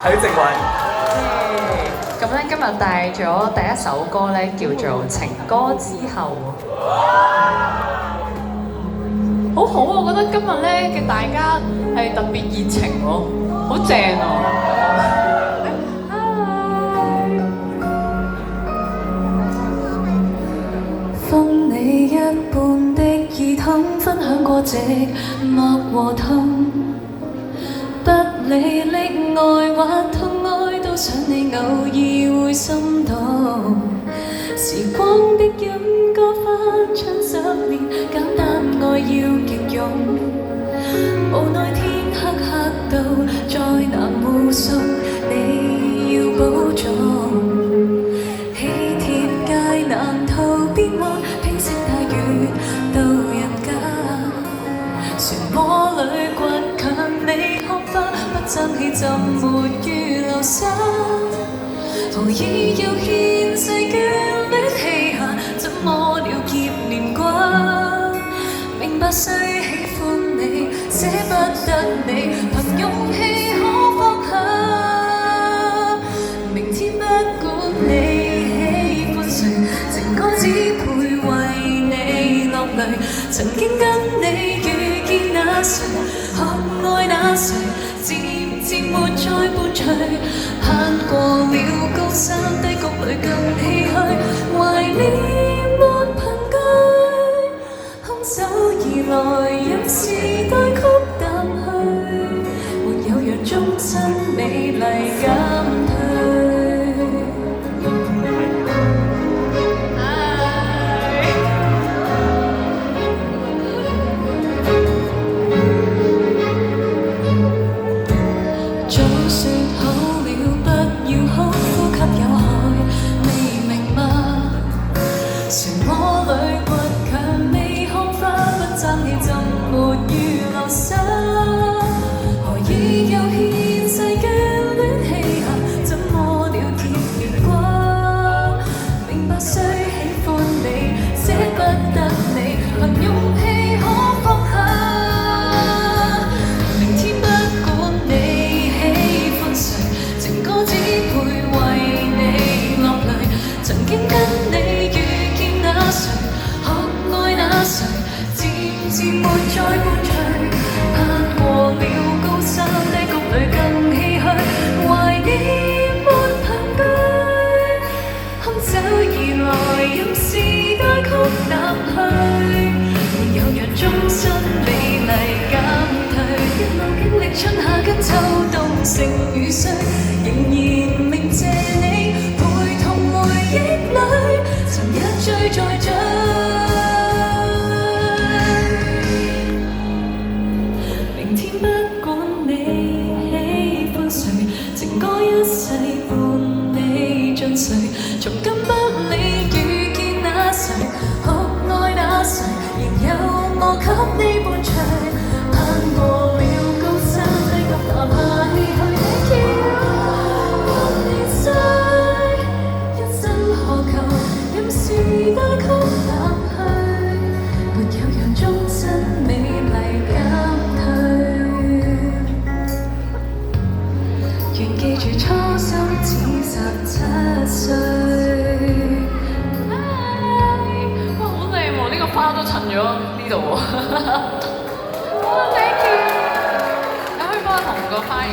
許靖韻。咁咧今日帶咗第一首歌咧，叫做《情歌之後》。好好啊！我覺得今日咧嘅大家係特別熱情喎，好正啊！封你一半的耳筒，分享過寂寞和痛。不理溺愛或痛愛，都想你偶爾會心動。時光的音歌翻唱10年，簡單愛要極勇。無奈天黑黑到再難護送，你要保重。喜帖街難逃變幻，披星戴月到人間。漩渦裏倔強未學化，不爭氣怎沒預留沙？何以又現世眷戀嬉下，怎麼了結年關？明白雖喜歡你，捨不得你，憑勇氣可放下。明天不管你喜歡誰，情歌只配為你落淚。曾經跟你遇見那誰，學愛那誰，漸漸沒再伴隨。攀過了高山低谷裏更唏噓，懷念沒憑據，空手而來任時代曲淡去，沒有讓終身美麗減退。早說好了不要哭，呼吸有害，未明嗎？漩渦裏倔強未看花，不爭氣怎沒預留沙？何以又現世眷戀嬉下，怎麼了結年關？明白雖喜歡你，捨不得你，憑勇氣可放下。明天不管你喜歡誰，情歌只配為你落淚。曾經跟你遇見那誰，學愛那誰，漸漸沒再伴隨。攀過了高山低谷裏更唏噓，懷念沒憑據，空手而來任時代曲淡去，沒有讓終身美麗減退。一路經歷春夏跟秋冬盛與衰，仍然銘謝你陪同回憶裏，曾一追再追。明天不管你喜歡誰，情歌一世伴你進睡。從今不理遇見那誰，學愛那誰，仍有我給你伴隨。攀過了高山低谷，哪怕唏噓的要年歲，一生何求任時代曲淡去，沒有讓終身美麗減退。願記住初心只17歲。哇，好靚喎！呢個花都襯咗呢度喎。哇，thank you！你可以幫我同個花影。